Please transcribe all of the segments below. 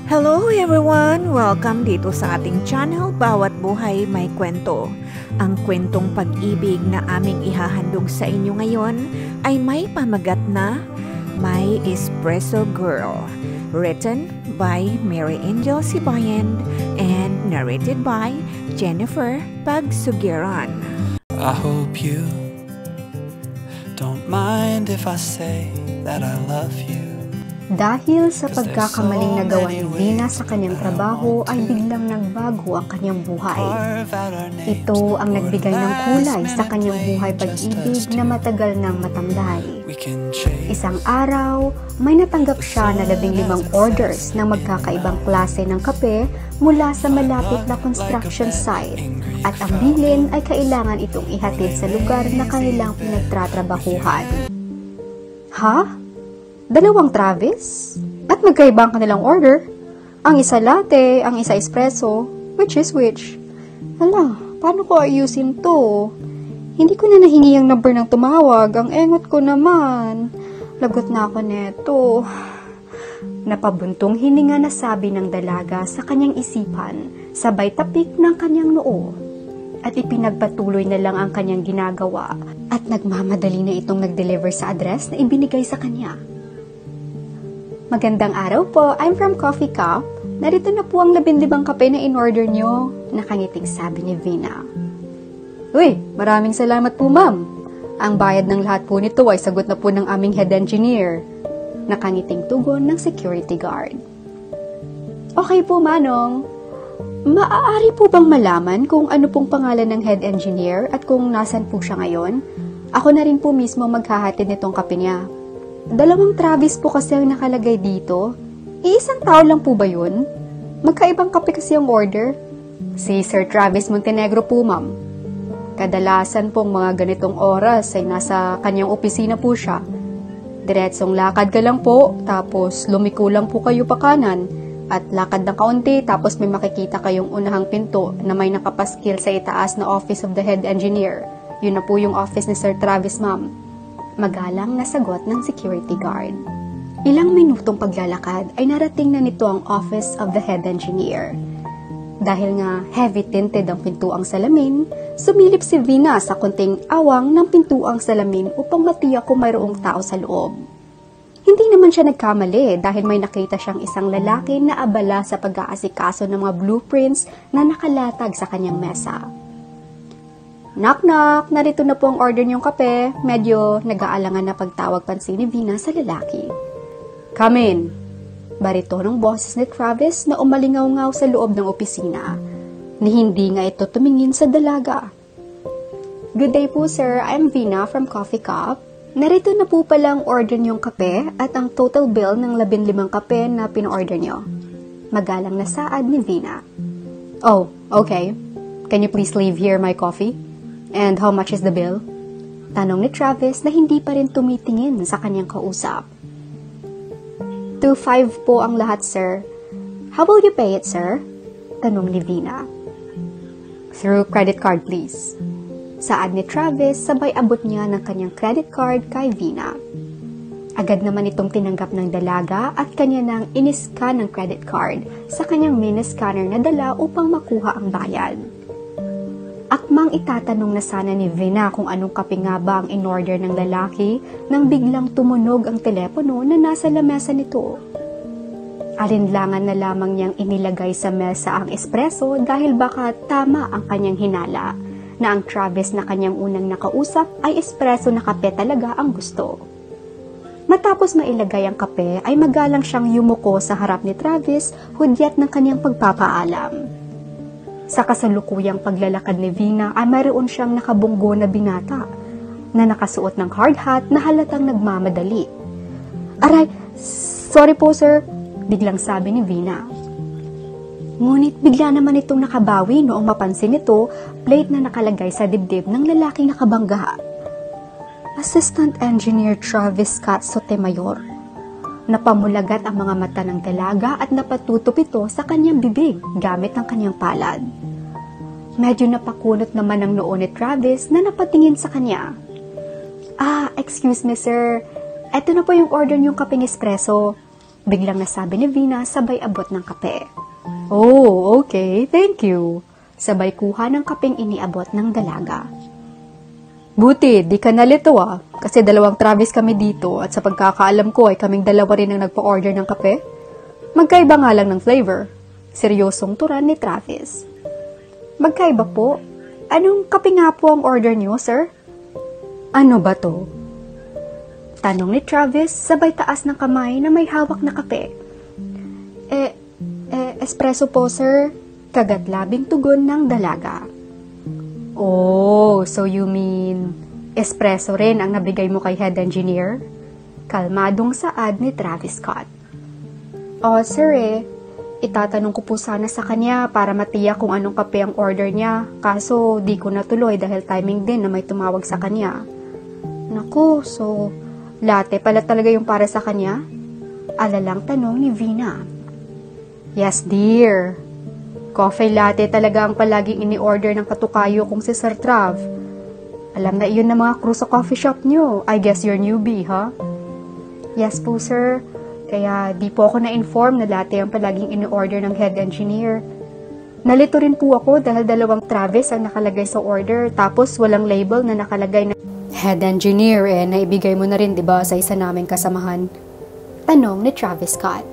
Hello everyone! Welcome dito sa ating channel, Bawat Buhay May Kwento. Ang kwentong pag-ibig na aming ihahandog sa inyo ngayon ay may pamagat na My Espresso Girl, written by Mary Angel Sibayan and narrated by Jennifer Pagsugiran. I hope you don't mind if I say that I love you. Dahil sa pagkakamaling nagawa ni Vina sa kanyang trabaho ay biglang nagbago ang kanyang buhay. Ito ang nagbigay ng kulay sa kanyang buhay pag-ibig na matagal nang matamlay. Isang araw, may natanggap siya na 15 orders ng magkakaibang klase ng kape mula sa malapit na construction site at ang bilin ay kailangan itong ihatid sa lugar na kanilang pinagtatrabahuhan. Ha? Dalawang Travis? At magkaiba ang kanilang order? Ang isa latte, ang isa espresso. Which is which? Hala, paano ko ayusin to? Hindi ko na nahingi ang number ng tumawag. Ang engot ko naman. Lagot na ako neto. Napabuntong hininga na sabi ng dalaga sa kanyang isipan, sabay tapik ng kanyang noo. At ipinagpatuloy na lang ang kanyang ginagawa at nagmamadali na itong nag-deliver sa address na ibinigay sa kanya. Magandang araw po, I'm from Coffee Cup. Narito na po ang 15 kape na in-order nyo. Nakangiting sabi ni Vina. Uy, maraming salamat po ma'am. Ang bayad ng lahat po nito ay sagot na po ng aming head engineer. Nakangiting tugon ng security guard. Okay po manong. Maaari po bang malaman kung ano pong pangalan ng head engineer at kung nasan po siya ngayon? Ako na rin po mismo maghahatid nitong kape niya. 2 Travis po kasi ang nakalagay dito. Iisang tao lang po ba yun? Magkaibang kape kasi ang order. Si Sir Travis Montenegro po, ma'am. Kadalasan pong mga ganitong oras ay nasa kanyang opisina po siya. Diretsong lakad ka lang po, tapos lumiko lang po kayo pa kanan. At lakad ng kaunti, tapos may makikita kayong unahang pinto na may nakapaskil sa itaas na Office of the Head Engineer. Yun na po yung office ni Sir Travis, ma'am. Magalang na sagot ng security guard. Ilang minutong paglalakad ay narating na nito ang Office of the Head Engineer. Dahil nga heavy tinted ang pintuang salamin, sumilip si Vina sa konting awang ng pintuang salamin upang matiyak kung mayroong tao sa loob. Hindi naman siya nagkamali dahil may nakita siyang isang lalaki na abala sa pag-aasikaso ng mga blueprints na nakalatag sa kanyang mesa. Knock-knock, narito na po ang order niyong kape. Medyo nag-aalangan na pagtawag pansin ni Vina sa lalaki. Come in. Baritonong boses ni Travis na umalingaw-ngaw sa loob ng opisina. Ni hindi nga ito tumingin sa dalaga. Good day po sir, I'm Vina from Coffee Cup. Narito na po pala ang order niyong kape at ang total bill ng 15 kape na pin-order niyo. Magalang na saad ni Vina. Oh, okay. Can you please leave here my coffee? And how much is the bill? Tanong ni Travis na hindi pa rin tumitingin sa kanyang kausap. 2.5 po ang lahat, sir. How will you pay it, sir? Tanong ni Vina. Through credit card, please. Saad ni Travis, sabay abot niya ng kanyang credit card kay Vina. Agad naman itong tinanggap ng dalaga at kanya nang iniskan ng credit card sa kanyang mini-scanner na dala upang makuha ang bayad. Akmang itatanong na sana ni Vina kung anong kape nga ba ang in-order ng lalaki nang biglang tumunog ang telepono na nasa lamesa nito. Alinlangan na lamang niyang inilagay sa mesa ang espresso dahil baka tama ang kanyang hinala na ang Travis na kanyang unang nakausap ay espresso na kape talaga ang gusto. Matapos mailagay ang kape ay magalang siyang yumuko sa harap ni Travis hudyat ng kanyang pagpapaalam. Sa kasalukuyang paglalakad ni Vina ay mayroon siyang nakabunggo na binata na nakasuot ng hard hat na halatang nagmamadali. Aray, sorry po sir, biglang sabi ni Vina. Ngunit bigla naman itong nakabawi noong mapansin nito plate na nakalagay sa dibdib ng lalaking nakabangga. Assistant Engineer Travis Scott Sotomayor. Napamulagat ang mga mata ng dalaga at napatutup ito sa kanyang bibig gamit ang kanyang palad. Medyo napakunot naman ang noo ni Travis na napatingin sa kanya. Excuse me sir, eto na po yung order niyong kapeng espresso. Biglang nasabi ni Vina sabay abot ng kape. Oh, okay, thank you. Sabay kuha ng kapeng iniabot ng dalaga. Buti, di ka nalito kasi 2 Travis kami dito at sa pagkakaalam ko ay kaming 2 rin ang nagpa-order ng kape. Magkaiba nga lang ng flavor. Seryosong turan ni Travis. Magkaiba po? Anong kape nga po ang order niyo, sir? Ano ba to? Tanong ni Travis sabay taas ng kamay na may hawak na kape. Espresso po, sir. Kagat-labing tugon ng dalaga. Oh, so you mean espresso rin ang nabigay mo kay head engineer? Kalmadong saad ni Travis Scott. Oh, sir itatanong ko po sana sa kanya para matiyak kung anong kape ang order niya. Kaso di ko natuloy dahil timing din na may tumawag sa kanya. Naku, so latte pala talaga yung para sa kanya? Alalang tanong ni Vina. Yes, dear. Coffee latte talaga ang palaging ini-order ng katukayo kong si Sir Trav. Alam na iyon na mga crew sa coffee shop nyo. I guess you're newbie, huh? Yes po, sir. Kaya di po ako na-inform na latte ang palaging ini-order ng head engineer. Nalito rin po ako dahil 2 Travis ang nakalagay sa order tapos walang label na nakalagay na head engineer naibigay mo na rin, diba, sa isa naming kasamahan? Tanong ni Travis Scott.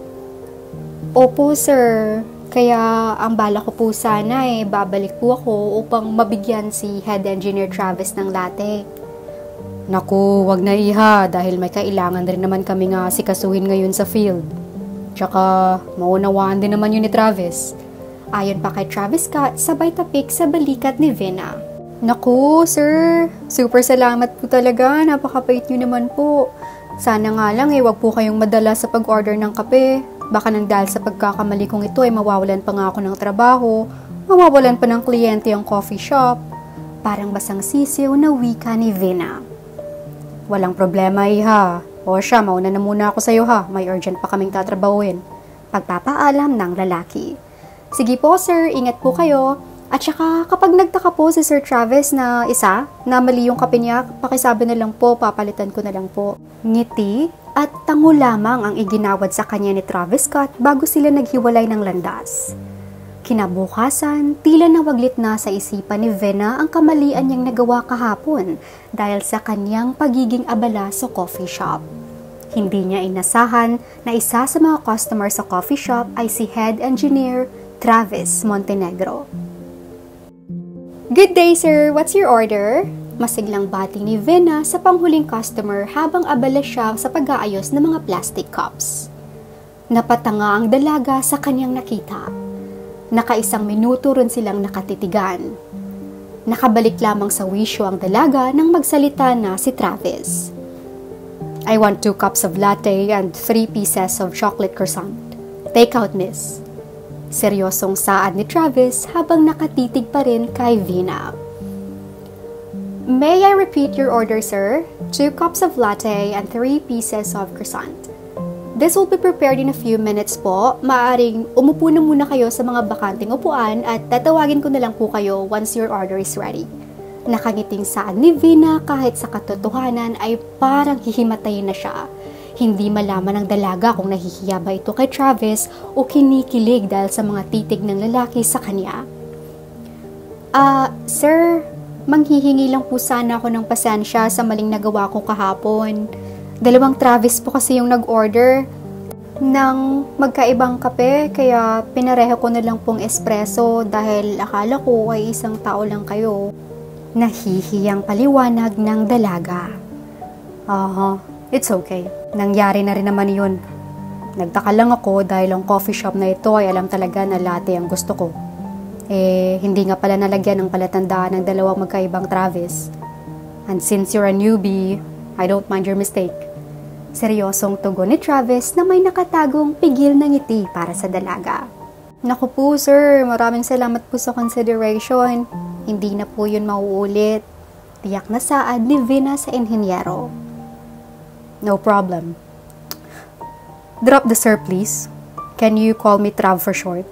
Opo, sir. Kaya ang bala ko po sana babalik po ako upang mabigyan si head engineer Travis ng latte. Naku, wag na iha dahil may kailangan rin naman kami nga sikasuhin ngayon sa field. Tsaka maunawaan din naman yun ni Travis. Ayon pa kay Travis Scott, sabay tapik sa balikat ni Vina. Naku, sir. Super salamat po talaga. Napakapait nyo naman po. Sana nga lang wag po kayong madala sa pag-order ng kape. Baka nang dahil sa pagkakamali kong ito ay mawawalan pa nga ako ng trabaho, mawawalan pa ng kliyente ang coffee shop. Parang basang sisiw na wika ni Vina. Walang problema, iha. O siya, mauna na muna ako sa'yo ha. May urgent pa kaming tatrabahuin. Pagpapaalam ng lalaki. Sige po, sir. Ingat po kayo. At saka, kapag nagtaka po si Sir Travis na na mali yung kape niya, pakisabi na lang po, papalitan ko na lang po. Ngiti at tango lamang ang iginawad sa kanya ni Travis Scott bago sila naghiwalay ng landas. Kinabukasan, tila nawaglit na sa isipan ni Vina ang kamalian niyang nagawa kahapon dahil sa kanyang pagiging abala sa coffee shop. Hindi niya inasahan na isa sa mga customer sa coffee shop ay si head engineer Travis Montenegro. Good day, sir. What's your order? Masiglang bati ni Vina sa panghuling customer habang abala siya sa pag-aayos ng mga plastic cups. Napatanga ang dalaga sa kanyang nakita. Nakaisang minuto rin silang nakatitigan. Nakabalik lamang sa wisyo ang dalaga nang magsalita na si Travis. I want 2 cups of latte and 3 pieces of chocolate croissant. Take out, miss. Seryosong saad ni Travis habang nakatitig pa rin kay Vina. May I repeat your order, sir? 2 cups of latte and 3 pieces of croissant. This will be prepared in a few minutes po. Maaring umupo na muna kayo sa mga bakanting upuan at tatawagin ko na lang po kayo once your order is ready. Nakangiting saad ni Vina kahit sa katotohanan ay parang hihimatayin na siya. Hindi malaman ng dalaga kung nahihiya ba ito kay Travis o kinikilig dahil sa mga titig ng lalaki sa kanya. Sir, manghihingi lang po sana ako ng pasensya sa maling nagawa ko kahapon. 2 Travis po kasi yung nag-order ng magkaibang kape, kaya pinareho ko na lang pong espresso dahil akala ko ay isang tao lang kayo. Nahihiyang paliwanag ng dalaga. It's okay. Nangyari na rin naman yun. Nagtaka lang ako dahil ang coffee shop na ito ay alam talaga na latte ang gusto ko. Hindi nga pala nalagyan ng palatandaan ng 2 magkaibang Travis. And since you're a newbie, I don't mind your mistake. Seryosong tugon ni Travis na may nakatagong pigil na ngiti para sa dalaga. Naku po, sir. Maraming salamat po sa consideration. Hindi na po yun mauulit. Tiyak na saad ni Vina sa inhenyero. No problem. Drop the sir, please. Can you call me Trav for short?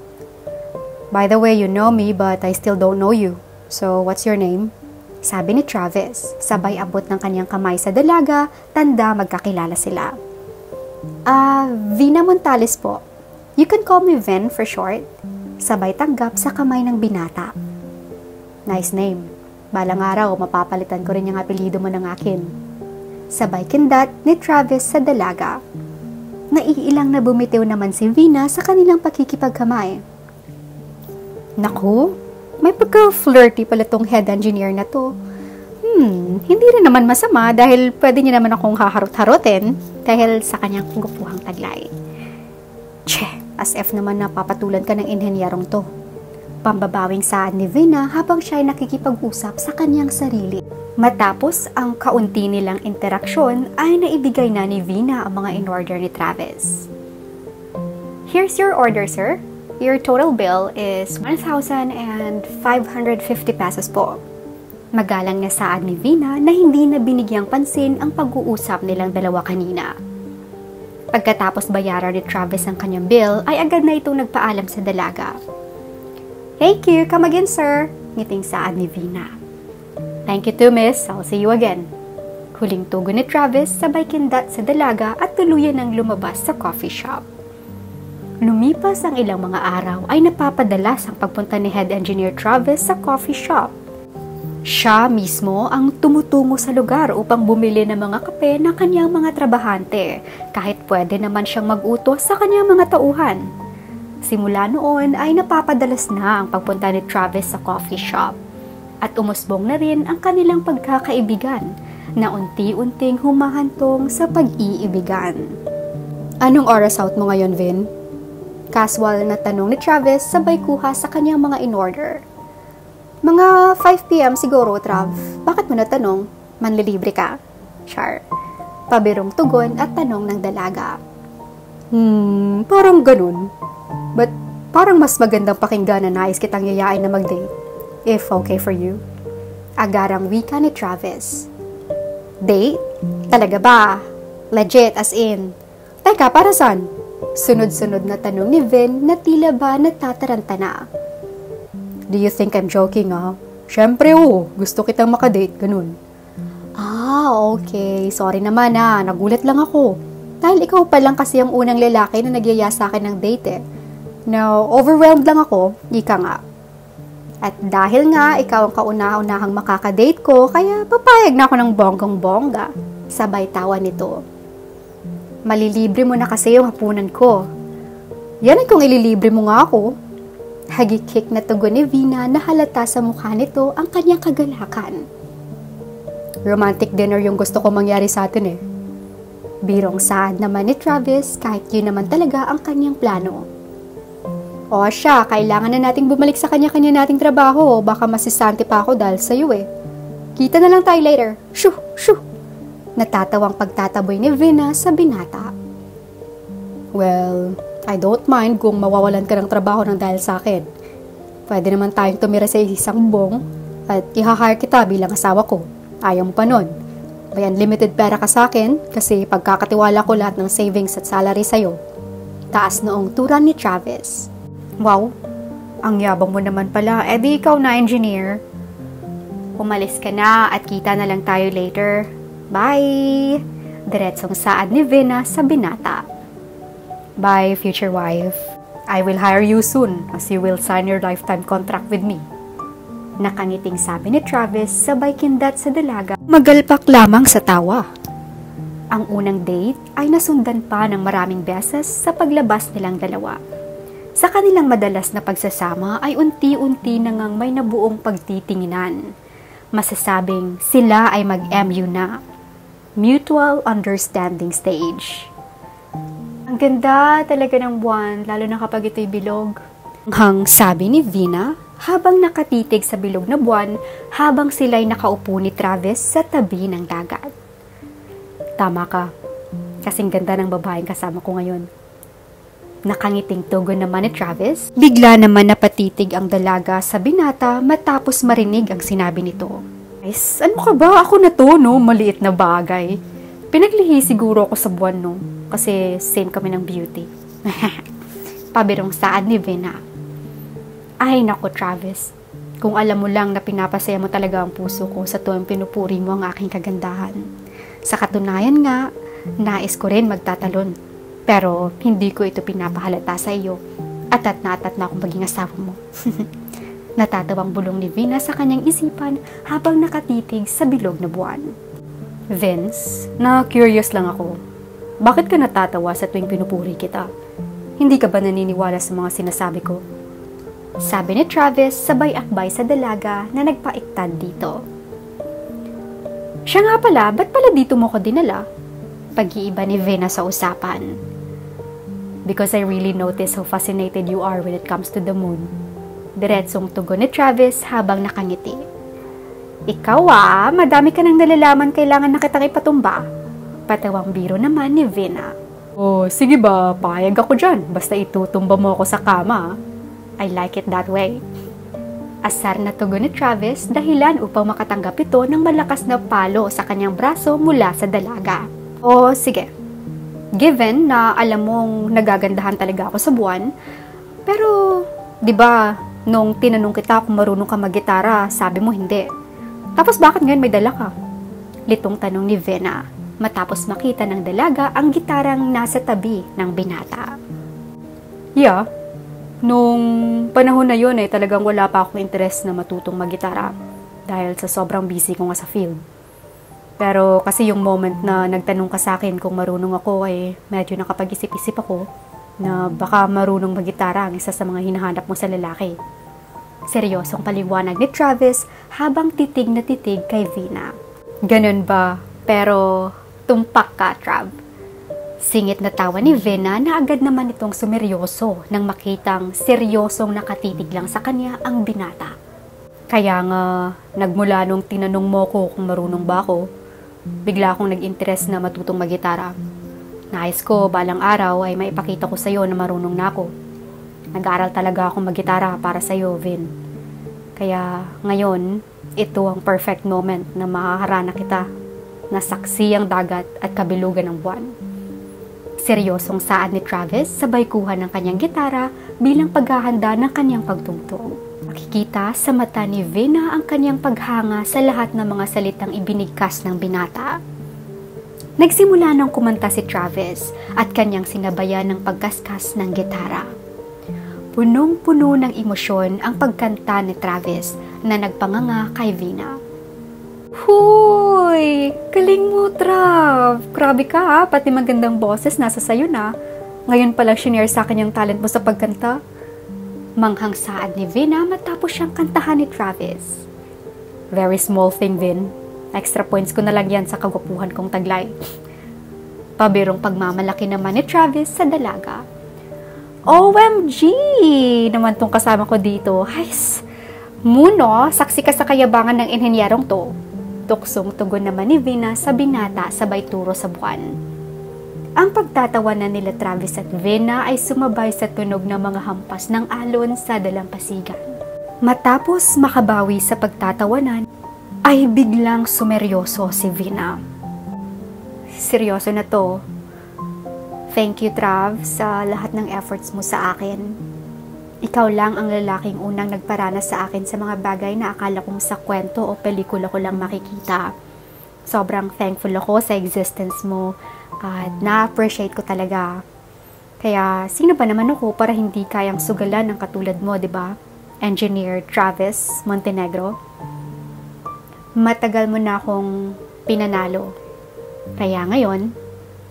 By the way, you know me but I still don't know you. So, what's your name? Sabi ni Travis, sabay abot ng kanyang kamay sa dalaga, tanda magkakilala sila. Vina Montales po. You can call me Ven for short. Sabay tanggap sa kamay ng binata. Nice name. Balang araw, mapapalitan ko rin yung apelido mo ng akin. Sabay kindat ni Travis sa dalaga. Naiilang na bumitiw naman si Vina sa kanilang pakikipagkamay. Naku, may pagka-flirty pala tong head engineer na to. Hindi rin naman masama dahil pwede niya naman akong haharot-harotin dahil sa kanyang gupuhang taglay. Tche, as if naman napapatulan ka ng inhenyerong to. Pambabawing saad ni Vina habang siya ay nakikipag-usap sa kanyang sarili. Matapos ang kaunti nilang interaksyon ay naibigay na ni Vina ang mga in-order ni Travis. Here's your order, sir. Your total bill is 1,550 pesos po. Magalang na saad ni Vina na hindi na binigyang pansin ang pag-uusap nilang dalawa kanina. Pagkatapos bayaran ni Travis ang kanyang bill, ay agad na itong nagpaalam sa dalaga. Thank you, come again sir, ngiting saad ni Vina. Thank you too miss, I'll see you again. Huling tugon ni Travis sabay kindat sa dalaga at tuluyan ng lumabas sa coffee shop. Lumipas ang ilang mga araw ay napapadalas ang pagpunta ni Head Engineer Travis sa coffee shop. Siya mismo ang tumutungo sa lugar upang bumili ng mga kape ng kanyang mga trabahante, kahit pwede naman siyang mag-utos sa kanyang mga tauhan. Simula noon ay napapadalas na ang pagpunta ni Travis sa coffee shop at umusbong na rin ang kanilang pagkakaibigan na unti-unting humahantong sa pag-iibigan. Anong oras out mo ngayon, Vin? Casual na tanong ni Travis sabay kuha sa kanyang mga in-order. Mga 5 p.m. siguro, Trav. Bakit mo natanong? Manlilibre ka? Char. Pabirong tugon at tanong ng dalaga. Parang ganun. But parang mas magandang pakinggan na nais kitang yayain na mag-date. If okay for you. Agarang wika ni Travis. Date? Talaga ba? Legit as in. Teka, para saan? Sunod-sunod na tanong ni Vin na tila ba natataranta na. Do you think I'm joking, ah? Siyempre, gusto kitang makadate, ganun. Okay. Sorry naman, nagulat lang ako. Dahil ikaw pa lang kasi ang unang lalaki na nagyaya sa akin ng date, eh. Now, overwhelmed lang ako, ika nga. At dahil nga, ikaw ang kauna-unahang makakadate ko, kaya papayag na ako ng bonggang-bongga. Sabay tawa nito. Malilibre mo na kasi yung hapunan ko. Yan ay kung ililibre mo nga ako. Hagikik na tugon ni Vina na halata sa mukha nito ang kanyang kagalakan. Romantic dinner yung gusto ko mangyari sa atin eh. Birong saad naman ni Travis kahit yun naman talaga ang kanyang plano. O siya, kailangan na nating bumalik sa kanya-kanya nating trabaho. Baka masisante pa ako dahil sa'yo eh. Kita na lang tayo later. Shoo! Shoo! Natatawang pagtataboy ni Vina sa binata. Well, I don't mind kung mawawalan ka ng trabaho ng dahil sa akin. Pwede naman tayong tumira sa isang bubong at i-hire kita bilang asawa ko. Ayaw mo pa nun. May unlimited pera ka sa akin kasi pagkakatiwala ko lahat ng savings at salary sa'yo. Taas noong turan ni Travis. Wow, ang yabang mo naman pala. Di ikaw na engineer. Umalis ka na at kita na lang tayo later. Bye! Diretsong saad ni Vina sa binata. Bye, future wife. I will hire you soon as you will sign your lifetime contract with me. Nakangiting sabi ni Travis sabay kindat sa dalaga. Magalpak lamang sa tawa. Ang unang date ay nasundan pa ng maraming beses sa paglabas nilang dalawa. Sa kanilang madalas na pagsasama ay unti-unti nang may nabuong pagtitinginan. Masasabing sila ay mag-MU na. Mutual Understanding Stage. Ang ganda talaga ng buwan, lalo na kapag ito'y bilog. Hang sabi ni Vina habang nakatitig sa bilog na buwan habang sila'y nakaupo ni Travis sa tabi ng dagat. Tama ka, kasing ganda ng babaeng kasama ko ngayon. Nakangiting tugon naman ni Travis. Bigla naman napatitig ang dalaga sa binata matapos marinig ang sinabi nito. Guys, ano ka ba? Ako na to, no? Maliit na bagay. Pinaglihi siguro ako sa buwan, no? Kasi same kami ng beauty. Pabirong saad ni Vina. Ay, nako Travis. Kung alam mo lang na pinapasaya mo talaga ang puso ko sa tuwing pinupuri mo ang aking kagandahan. Sa katunayan nga, nais ko rin magtatalon. Pero hindi ko ito pinapahalata sa iyo. Atat na akong maging asawa mo. Natatawang bulong ni Vina sa kanyang isipan habang nakatitig sa bilog na buwan. Vince, na-curious lang ako. Bakit ka natatawa sa tuwing pinupuri kita? Hindi ka ba naniniwala sa mga sinasabi ko? Sabi ni Travis sabay akbay sa dalaga na nagpaiktad dito. Siya nga pala, ba't pala dito mo ko dinala? Pag-iiba ni Vina sa usapan. Because I really notice how fascinated you are when it comes to the moon. Diretsong tugon ni Travis habang nakangiti. Ikaw madami ka nang nalalaman, kailangan na kitang ipatumba. Patawang biro naman ni Vina. Oh, sige ba, payag ako dyan. Basta itutumba mo ako sa kama. I like it that way. Asar na tugon ni Travis dahilan upang makatanggap ito ng malakas na palo sa kanyang braso mula sa dalaga. Oh, sige. Given na alam mong nagagandahan talaga ako sa buwan, pero, di ba, nung tinanong kita kung marunong ka mag-gitara, sabi mo hindi. Tapos bakit ngayon may dala ka? Litong tanong ni Vina, matapos makita ng dalaga ang gitarang nasa tabi ng binata. Yeah, nung panahon na yun talagang wala pa akong interes na matutong mag-gitara dahil sa sobrang busy ko nga sa field. Pero kasi yung moment na nagtanong ka sa akin kung marunong ako medyo nakapag-isip-isip ako na baka marunong mag-gitara ang isa sa mga hinahanap mo sa lalaki. Seryosong paliwanag ni Travis habang titig na titig kay Vina. Ganun ba? Pero tumpak ka, Trav. Singit na tawa ni Vina na agad naman itong sumeryoso nang makitang seryosong nakatitig lang sa kanya ang binata. Kaya nga, nagmula nung tinanong mo ko kung marunong ba ako, bigla akong nag-interest na matutong mag-gitara. Nais ko, balang araw ay maipakita ko sa'yo na marunong na ako. Nag-aaral talaga akong mag-gitara para sa'yo, Vin. Kaya ngayon, ito ang perfect moment na makaharana kita na saksi ang dagat at kabilugan ng buwan. Seryosong saad ni Travis sabay kuha ng kanyang gitara bilang paghahanda ng kanyang pagtungtong. Makikita sa mata ni Vina ang kanyang paghanga sa lahat ng mga salitang ibinigkas ng binata. Nagsimula nang kumanta si Travis at kanyang sinabayan ng pagkaskas ng gitara. Punong-puno ng emosyon ang pagkanta ni Travis na nagpanganga kay Vina. Huy! Galing mo, Trav! Grabe ka pati magandang boses nasa sayo na. Ngayon palang shinare sa akin yung talent mo sa pagkanta. Manghang saad ni Vina matapos siyang kantahan ni Travis. Very small thing, Vin. Extra points ko na lang yan sa kagwapuhan kong taglay. Pabirong pagmamalaki naman ni Travis sa dalaga. OMG! Naman tong kasama ko dito. Hays! Muno, saksi ka sa kayabangan ng inhenyerong to. Tuksong tugon naman ni Vina sa binata sabay turo sa buwan. Ang pagtatawanan nila Travis at Vina ay sumabay sa tunog ng mga hampas ng alon sa dalampasigan. Matapos makabawi sa pagtatawanan, ay biglang sumeryoso si Vina. Seryoso na to. Thank you, Trav, sa lahat ng efforts mo sa akin. Ikaw lang ang lalaking unang nagparana sa akin sa mga bagay na akala kong sa kwento o pelikula ko lang makikita. Sobrang thankful ako sa existence mo at na-appreciate ko talaga. Kaya sino ba naman ako para hindi kayang sugalan ng katulad mo, 'di ba? Engineer Travis Montenegro. Matagal mo na akong pinanalo. Kaya ngayon,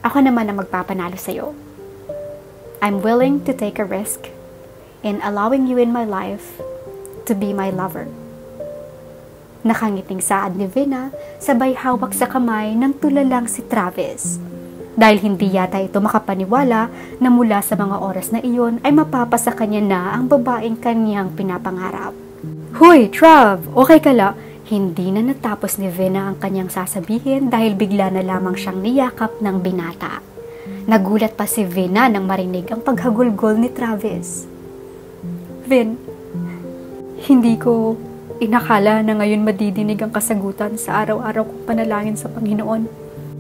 ako naman ang magpapanalo sa'yo. I'm willing to take a risk in allowing you in my life to be my lover. Nakangiting saad ni Vina, sabay hawak sa kamay ng tulalang si Travis. Dahil hindi yata ito makapaniwala na mula sa mga oras na iyon ay mapapasa kanya na ang babaeng kanyang pinapangarap. Hoy, Trav! Okay ka la? Hindi na natapos ni Vina ang kanyang sasabihin dahil bigla na lamang siyang niyakap ng binata. Nagulat pa si Vina nang marinig ang paghagulgol ni Travis. Vin, hindi ko inakala na ngayon madidinig ang kasagutan sa araw-araw kong panalangin sa Panginoon.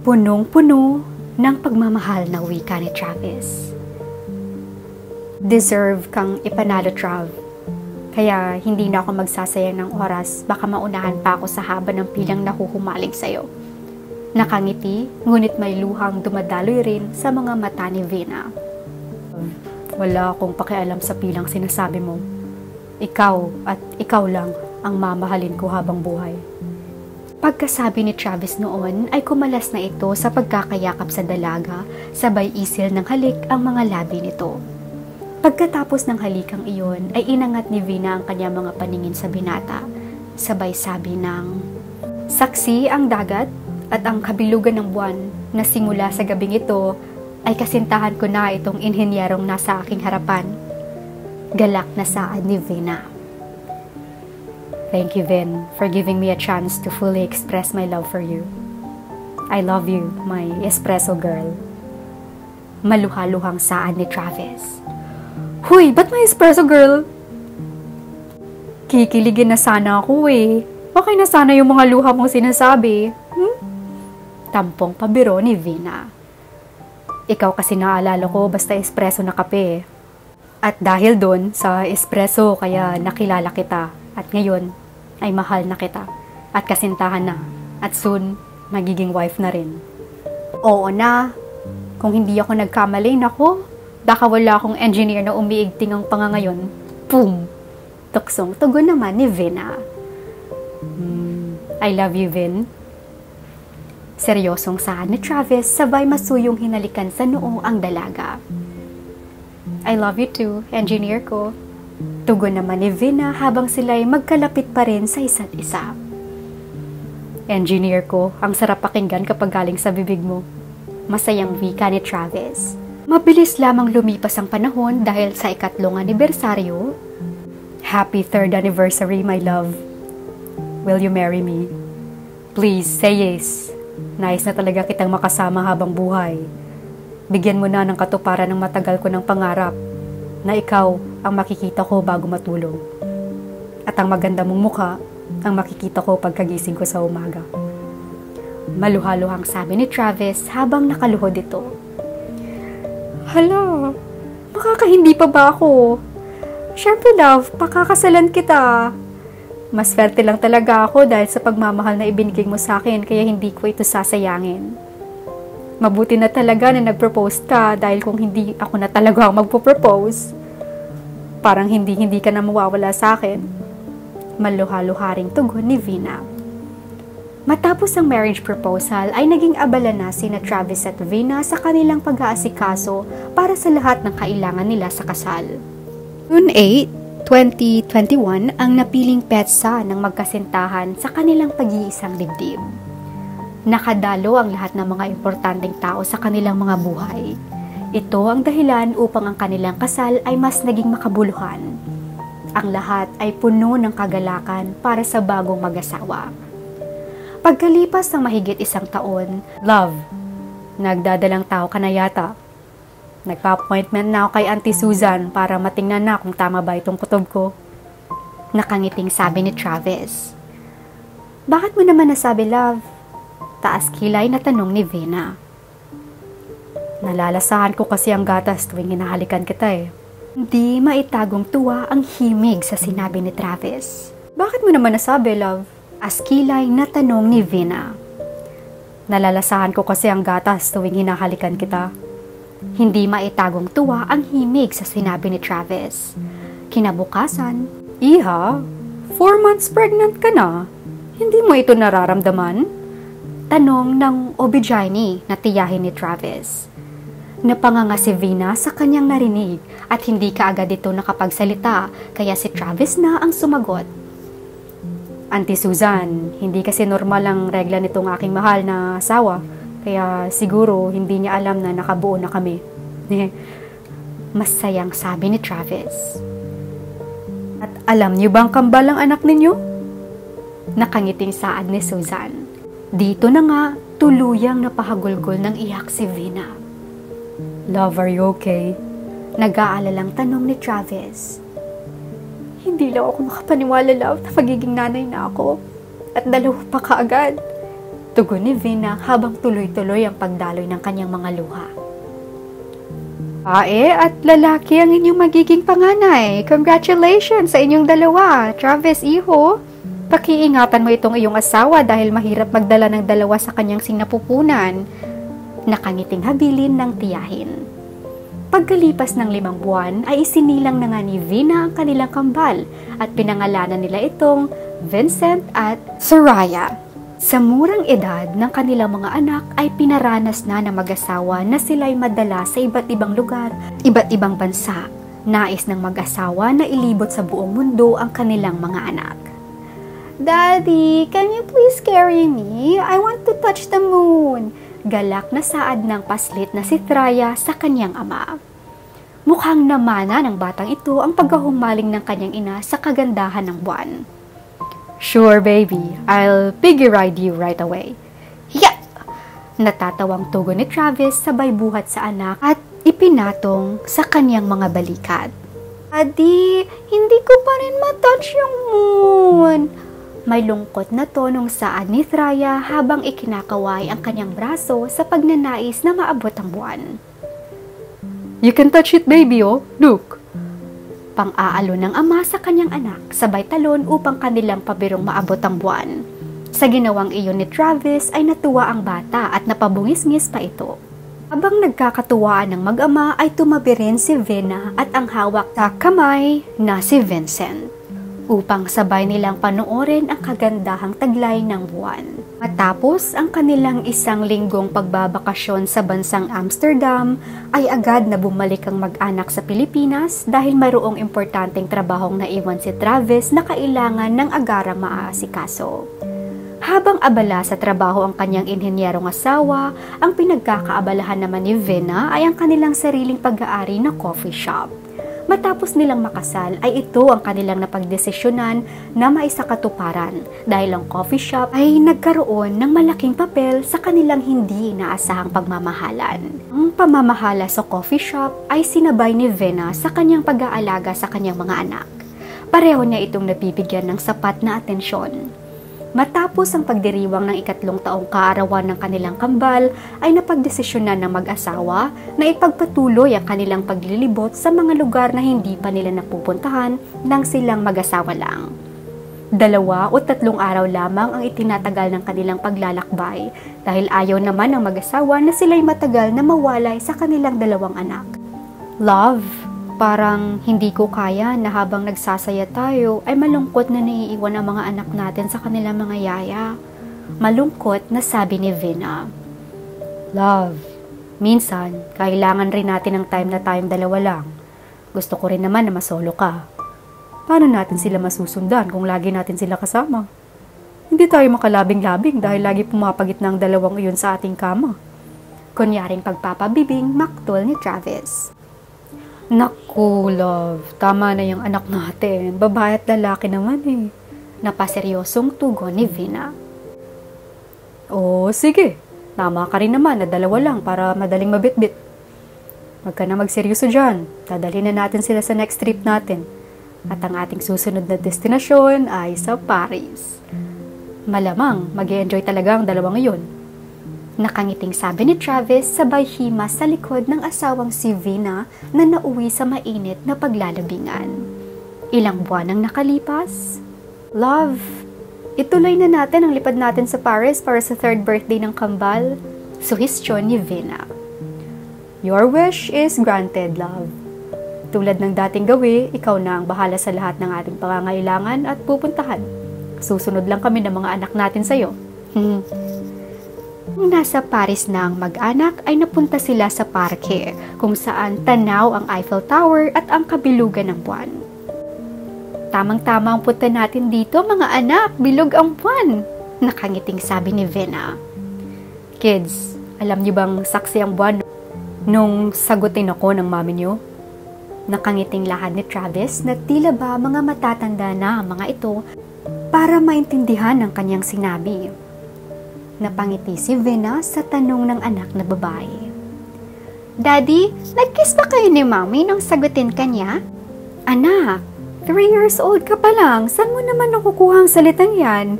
Punong-puno ng pagmamahal na wika ni Travis. Deserve kang ipanalo, Trav. Kaya hindi na ako magsasayang ng oras, baka maunahan pa ako sa haba ng pilang nahuhumaling sa'yo. Nakangiti, ngunit may luhang dumadaloy rin sa mga mata ni Vina. Wala akong pakialam sa pilang sinasabi mo. Ikaw at ikaw lang ang mamahalin ko habang buhay. Pagkasabi ni Travis noon ay kumalas na ito sa pagkakayakap sa dalaga, sabay isil ng halik ang mga labi nito. Pagkatapos ng halikang iyon ay inangat ni Vina ang kanyang mga paningin sa binata, sabay sabi ng, "Saksi ang dagat at ang kabilugan ng buwan na simula sa gabing ito ay kasintahan ko na itong inhinyerong nasa aking harapan." Galak na saad ni Vina. Thank you, Vin, for giving me a chance to fully express my love for you. I love you, my espresso girl. Maluhaluhang saad ni Travis. Huy, ba't may espresso girl? Kikiligin na sana ako eh. Okay na sana yung mga luha mong sinasabi. Tampong pabiro ni Vina. Ikaw kasi naalala ko basta espresso na kape. At dahil doon sa espresso kaya nakilala kita. At ngayon ay mahal na kita. At kasintahan na. At soon, magiging wife na rin. Oo na. Kung hindi ako nagkamali, nako. Baka wala akong engineer na umiigting ang pangangayon. Boom! Tuksong tugon naman ni Vina. I love you, Vin. Seryosong saad ni Travis sabay masuyong hinalikan sa noo ang dalaga. I love you too, engineer ko. Tugon naman ni Vina habang sila'y magkalapit pa rin sa isa't isa. Engineer ko, ang sarap pakinggan kapag galing sa bibig mo. Masayang wika ni Travis. Mabilis lamang lumipas ang panahon dahil sa ikatlong anibersaryo. Happy 3rd anniversary, my love. Will you marry me? Please, say yes. Nais na talaga kitang makasama habang buhay. Bigyan mo na ng katuparan ng matagal ko ng pangarap na ikaw ang makikita ko bago matulog. At ang maganda mong mukha ang makikita ko pagkagising ko sa umaga. Maluhaluhang sabi ni Travis habang nakaluhod ito. Hala, makakahindi pa ba ako? Syempre love, pakakasalan kita. Mas swerte lang talaga ako dahil sa pagmamahal na ibinigay mo sa akin kaya hindi ko ito sasayangin. Mabuti na talaga na nag-propose ka dahil kung hindi ako na talaga ang magpo-propose, parang hindi ka na mawawala sa akin. Maluha-luharing tugon ni Vina. Matapos ang marriage proposal ay naging abala na sina Travis at Vina sa kanilang pag-aasikaso para sa lahat ng kailangan nila sa kasal. June 8, 2021 ang napiling petsa ng magkasintahan sa kanilang pag-iisang dibdib. Nakadalo ang lahat ng mga importanteng tao sa kanilang mga buhay. Ito ang dahilan upang ang kanilang kasal ay mas naging makabuluhan. Ang lahat ay puno ng kagalakan para sa bagong mag-asawa. Pagkalipas ng mahigit 1 taon, love, nagdadalang tao ka na yata. Nagpa-appointment na ako kay Auntie Susan para matingnan na kung tama ba itong kutob ko. Nakangiting sabi ni Travis. Bakit mo naman nasabi, love? Taas kilay na tanong ni Vina. Nalalasahan ko kasi ang gatas tuwing hinahalikan kita eh. Hindi maitagong tuwa ang himig sa sinabi ni Travis. Bakit mo naman nasabi, love? Askilay na tanong ni Vina. Nalalasahan ko kasi ang gatas tuwing hinahalikan kita. Hindi maitagong tuwa ang himig sa sinabi ni Travis. Kinabukasan, Iha, 4 months pregnant ka na. Hindi mo ito nararamdaman? Tanong ng OB-GYN na tiyahin ni Travis. Napanganga si Vina sa kanyang narinig at hindi kaagad ito nakapagsalita kaya si Travis na ang sumagot. Auntie Susan, hindi kasi normal ang regla nitong aking mahal na asawa, kaya siguro hindi niya alam na nakabuo na kami. Masayang sabi ni Travis. At alam niyo bang kambal ang anak ninyo? Nakangiting saad ni Susan. Dito na nga, tuluyang napahagulgol ng iyak si Vina. Love, are you okay? Nag-aalalang tanong ni Travis. Hindi lang ako makapaniwala, love, na magiging nanay na ako. At 2 pa kaagad. Tugon ni Vina habang tuloy-tuloy ang pagdaloy ng kanyang mga luha. At lalaki ang inyong magiging panganay. Congratulations sa inyong 2, Travis, iho. Pakiingatan mo itong iyong asawa dahil mahirap magdala ng dalawa sa kanyang sinapupunan. Nakangiting habilin ng tiyahin. Pagkalipas ng 5 buwan ay isinilang na nga ni Vina ang kanilang kambal at pinangalanan nila itong Vincent at Soraya. Sa murang edad ng kanilang mga anak ay pinaranas na ng mag-asawa na sila'y madala sa iba't ibang lugar, iba't ibang bansa. Nais ng mag-asawa na ilibot sa buong mundo ang kanilang mga anak. Daddy, can you please carry me? I want to touch the moon. Galak na saad ng paslit na si Traya sa kanyang ama. Mukhang namana ng batang ito ang pagkahumaling ng kanyang ina sa kagandahan ng buwan. Sure baby, I'll piggy ride you right away. Yeah! Natatawang tugon ni Travis sabay buhat sa anak at ipinatong sa kanyang mga balikat. Daddy, hindi ko pa rin matouch yung moon. May lungkot na tonong saad ni Traya habang ikinakaway ang kanyang braso sa pagnanais na maabot ang buwan. You can touch it baby oh, look. Pang-aalo ng ama sa kanyang anak sabay talon upang kanilang pabirong maabot ang buwan. Sa ginawang iyon ni Travis ay natuwa ang bata at napabungis-ngis pa ito. Habang nagkakatuwaan ng mag-ama ay tumabi rin si Vina at ang hawak sa kamay na si Vincent upang sabay nilang panoorin ang kagandahang taglay ng buwan. Matapos ang kanilang 1 linggong pagbabakasyon sa bansang Amsterdam, ay agad na bumalik ang mag-anak sa Pilipinas dahil mayroong importanteng trabahong naiwan si Travis na kailangan ng agarang maaasikaso. Habang abala sa trabaho ang kanyang inhenyerong asawa, ang pinagkakaabalahan naman ni Vina ay ang kanilang sariling pag-aari na coffee shop. Matapos nilang makasal ay ito ang kanilang napagdesisyonan na maisakatuparan dahil ang coffee shop ay nagkaroon ng malaking papel sa kanilang hindi inaasahang pagmamahalan. Ang pamamahala sa coffee shop ay sinabay ni Vina sa kanyang pag-aalaga sa kanyang mga anak. Pareho niya itong nabibigyan ng sapat na atensyon. Matapos ang pagdiriwang ng 3 taong kaarawan ng kanilang kambal, ay napagdesisyonan ng mag-asawa na ipagpatuloy ang kanilang paglilibot sa mga lugar na hindi pa nila napupuntahan nang silang mag-asawa lang. 2 o 3 araw lamang ang itinatagal ng kanilang paglalakbay dahil ayaw naman ng mag-asawa na sila'y matagal na mawalay sa kanilang 2 anak. Love, parang hindi ko kaya na habang nagsasaya tayo ay malungkot na naiiwan ang mga anak natin sa kanilang mga yaya. Malungkot na sabi ni Vina. Love, minsan kailangan rin natin ng time na tayong 2 lang. Gusto ko rin naman na masolo ka. Paano natin sila masusundan kung lagi natin sila kasama? Hindi tayo makalabing-labing dahil lagi pumapagit ng 2 iyon sa ating kama. Kunyaring pagpapabibing maktol ni Travis. Naku, love, tama na yung anak natin. Babae at lalaki naman eh. Napaseryosong tugon ni Vina. Oh, sige. Tama ka rin naman na 2 lang para madaling mabitbit. Huwag ka na magseryoso dyan. Dadalhin na natin sila sa next trip natin. At ang ating susunod na destinasyon ay sa Paris. Malamang, mag-e-enjoy talaga ang 2 iyon. Nakangiting sabi ni Travis sabay himas sa likod ng asawang si Vina na nauwi sa mainit na paglalabingan. Ilang buwan ang nakalipas. Love, ituloy na natin ang lipad natin sa Paris para sa 3rd birthday ng kambal. Suhestyon ni Vina. Your wish is granted, love. Tulad ng dating gawi, ikaw na ang bahala sa lahat ng ating pangangailangan at pupuntahan. Susunod lang kami ng mga anak natin sa'yo. Nung nasa Paris na ang mag-anak ay napunta sila sa parke kung saan tanaw ang Eiffel Tower at ang kabilugan ng buwan. Tamang-tama ang punta natin dito mga anak, bilog ang buwan, nakangiting sabi ni Vina. Kids, alam niyo bang saksi ang buwan nung sagutin ako ng mami niyo? Nakangiting lahad ni Travis na tila ba mga matatanda na ang mga ito para maintindihan ang kanyang sinabi. Napangiti si Vina sa tanong ng anak na babae. Daddy, nag-kiss ba kayo ni Mommy nung sagutin kanya? Anak, 3 years old ka pa lang, saan mo naman nakukuha ang salitang yan?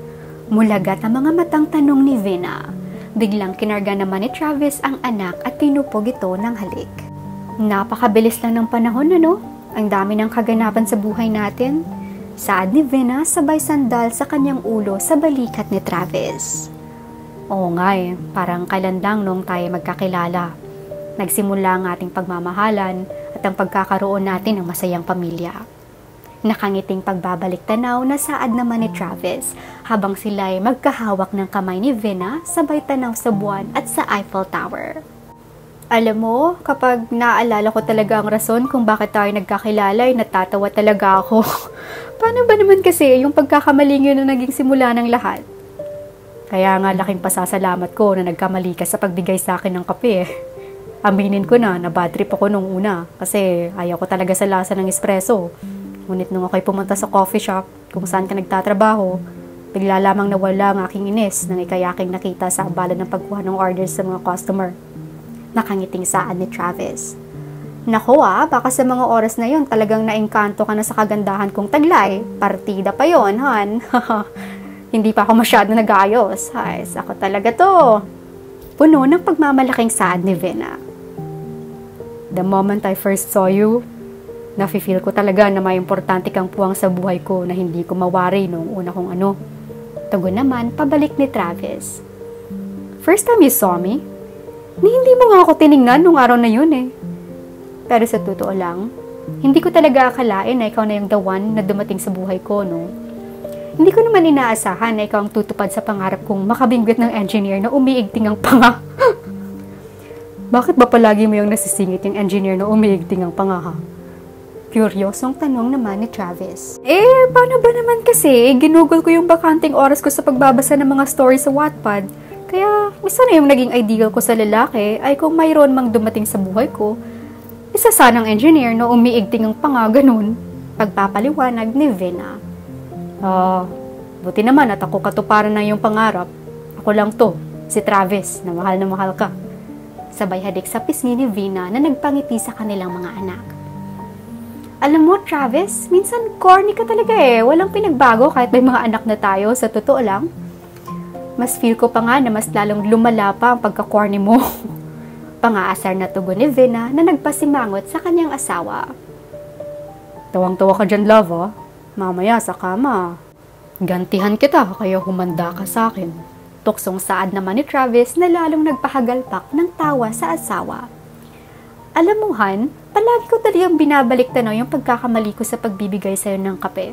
Mulagat ang mga matang tanong ni Vina. Biglang kinarga naman ni Travis ang anak at tinupog ito ng halik. Napakabilis lang ng panahon, ano? Ang dami ng kaganapan sa buhay natin. Saad ni Vina sabay sandal sa kanyang ulo sa balikat ni Travis. Oo nga parang kailan lang nung tayo magkakilala. Nagsimula ang ating pagmamahalan at ang pagkakaroon natin ng masayang pamilya. Nakangiting pagbabalik tanaw na saad naman ni Travis habang sila ay magkahawak ng kamay ni Vina sabay tanaw sa buwan at sa Eiffel Tower. Alam mo, kapag naaalala ko talaga ang rason kung bakit tayo nagkakilala ay natatawa talaga ako. Paano ba naman kasi yung pagkakamaling yun na naging simula ng lahat? Kaya nga laking pasasalamat ko na nagkamali ka sa pagbigay sa akin ng kape. Aminin ko na bad trip ako nung una kasi ayaw ko talaga sa lasa ng espresso. Ngunit nung ako'y pumunta sa coffee shop kung saan ka nagtatrabaho, bigla lamang nawala ang aking inis nang ikay aking nakita sa abala ng pagkuha ng orders sa mga customer. Nakangiting saad ni Travis. Naku baka sa mga oras na yon talagang naengkanto ka na sa kagandahan kong taglay. Partida pa yon, han. Hindi pa ako masyado nag-aayos. Ay, ako talaga to. Puno ng pagmamalaking saad ni Vina. The moment I first saw you, nafe-feel ko talaga na may importante kang puwang sa buhay ko na hindi ko mawari noong una kong ano. Tugon naman, pabalik ni Travis. First time you saw me? Hindi mo nga ako tiningnan nung araw na yun Pero sa totoo lang, hindi ko talaga akalain na ikaw na yung the one na dumating sa buhay ko, no? Hindi ko naman inaasahan na ikaw ang tutupad sa pangarap kong makabinggit ng engineer na umiigting ang panga. Bakit ba palagi mo yung nasisingit yung engineer na umiigting ang panga, ha? Kuryosong tanong naman ni Travis. Paano ba naman kasi? Ginugol ko yung bakanting oras ko sa pagbabasa ng mga stories sa Wattpad. Kaya, isa na yung naging ideal ko sa lalaki ay kung mayroon mang dumating sa buhay ko, isa sanang engineer na umiigting ang panga, ganun. Pagpapaliwanag ni Vina. Buti naman at ako katuparan na yung pangarap. Ako lang to, si Travis, na mahal ka. Sabay hadik sa pisngi ni Vina na nagpangiti sa kanilang mga anak. Alam mo, Travis, minsan corny ka talaga Walang pinagbago kahit may mga anak na tayo, sa totoo lang. Mas feel ko pa nga na mas lalong lumala pa ang pagka-corny mo. Pangaasar na tugon ni Vina na nagpasimangot sa kanyang asawa. Tawang-tawa ka dyan, love, Mamaya sa kama. Gantihan kita kaya humanda ka sa akin. Tuksong saad naman ni Travis na lalong nagpahagalpak ng tawa sa asawa. Alam mo, Han, palagi ko talagang binabalik tanaw yung pagkakamali ko sa pagbibigay sa'yo ng kape.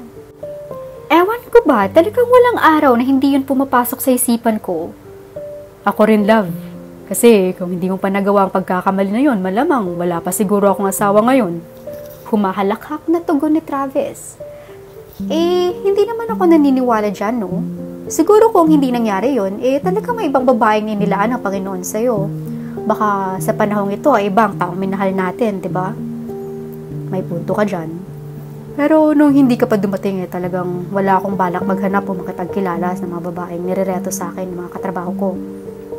Ewan ko ba, talagang walang araw na hindi yun pumapasok sa isipan ko. Ako rin, love. Kasi kung hindi mo pa nagawa ang pagkakamali na yun, malamang wala pa siguro akong asawa ngayon. Humahalakhak na tugon ni Travis. Hindi naman ako naniniwala dyan, no? Siguro kung hindi nangyari yun, talagang may ibang babaeng inilaan ng Panginoon sa'yo. Baka sa panahong ito ay ibang taong minahal natin, diba? May punto ka dyan. Pero nung hindi ka pa dumating talagang wala akong balak maghanap o makipagkilala sa mga babaeng nirereto sa akin ng mga katrabaho ko.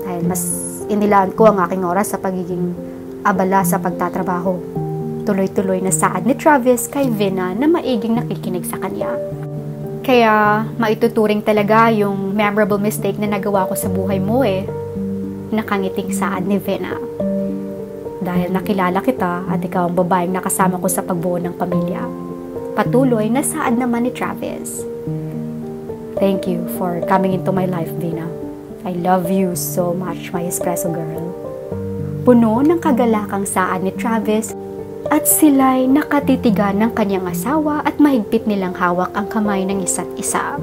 Dahil mas inilaan ko ang aking oras sa pagiging abala sa pagtatrabaho. Tuloy-tuloy na saad ni Travis kay Vina na maiging nakikinig sa kanya. Kaya maituturing talaga yung memorable mistake na nagawa ko sa buhay mo Nakangiting saad ni Vina. Dahil nakilala kita at ikaw ang babaeng nakasama ko sa pagbuo ng pamilya. Patuloy na saad naman ni Travis. Thank you for coming into my life, Vina. I love you so much, my espresso girl. Puno ng kagalakang saad ni Travis at sila'y nakatitigan ng kanyang asawa at mahigpit nilang hawak ang kamay ng isa't isa.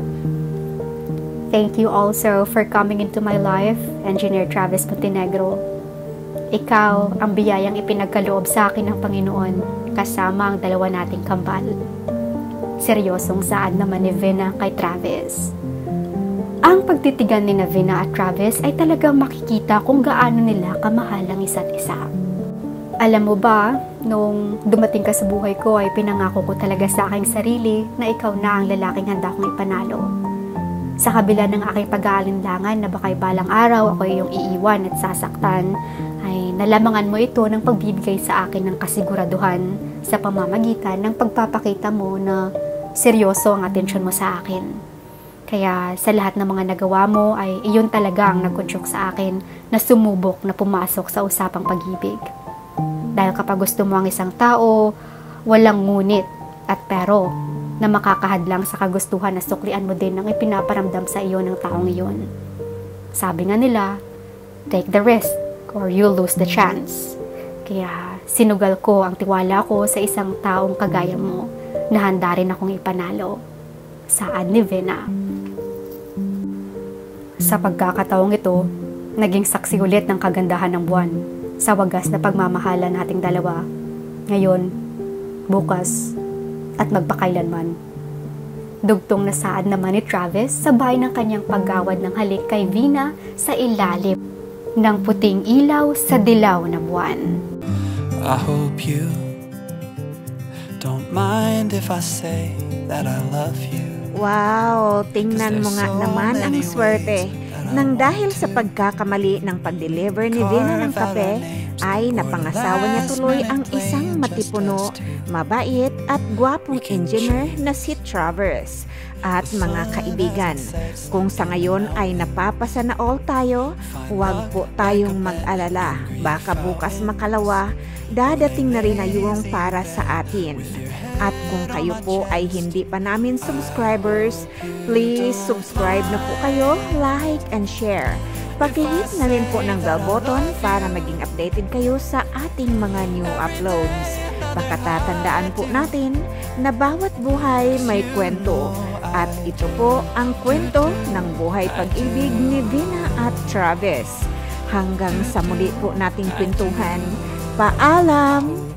Thank you also for coming into my life, Engineer Travis Montenegro. Ikaw ang biyayang ipinagkaloob sa akin ng Panginoon kasama ang dalawa nating kambal. Seryosong saad naman ni Vina kay Travis. Ang pagtitigan ni Vina at Travis ay talagang makikita kung gaano nila kamahal ang isa't isa. Alam mo ba, nung dumating ka sa buhay ko ay pinangako ko talaga sa aking sarili na ikaw na ang lalaking handa kong ipanalo. Sa kabila ng aking pag-aalinlangan na baka'y balang araw ako iyong iiwan at sasaktan, ay nalamangan mo ito ng pagbibigay sa akin ng kasiguraduhan sa pamamagitan ng pagpapakita mo na seryoso ang atensyon mo sa akin. Kaya sa lahat ng mga nagawa mo ay iyon talaga ang nagkunsyok sa akin na sumubok na pumasok sa usapang pag-ibig. Dahil kapag gusto mo ang isang tao, walang ngunit at pero. na makakahadlang sa kagustuhan na suklian mo din ang ipinaparamdam sa iyo ng taong iyon. Sabi nga nila, take the risk or you'll lose the chance. Kaya sinugal ko ang tiwala ko sa isang taong kagaya mo na handa rin akong ipanalo. Saad ni Vina. Sa pagkakataong ito, naging saksi ulit ng kagandahan ng buwan sa wagas na pagmamahalan nating dalawa. Ngayon, bukas, at magpakailanman. Dugtong na saad naman ni Travis sabay ng kanyang paggawad ng halik kay Vina sa ilalim ng puting ilaw sa dilaw na buwan. I hope you don't mind if I say that I love you. Wow, tingnan mo nga naman ang swerte. Nang dahil sa pagkakamali ng pag-deliver ni Vina ng kape, ay napangasawa niya tuloy ang isang matipuno, mabait at gwapong engineer na si Travis. At mga kaibigan, kung sa ngayon ay napapasa na all tayo, huwag po tayong mag-alala. Baka bukas makalawa, dadating na rin na yung para sa atin. At kung kayo po ay hindi pa namin subscribers, please subscribe na po kayo, like and share. Pag-hit na rin po ng bell button para maging updated kayo sa ating mga new uploads. Pagkatatandaan po natin na bawat buhay may kwento. At ito po ang kwento ng buhay pag-ibig ni Vina at Travis. Hanggang sa muli po nating kwentuhan. Paalam!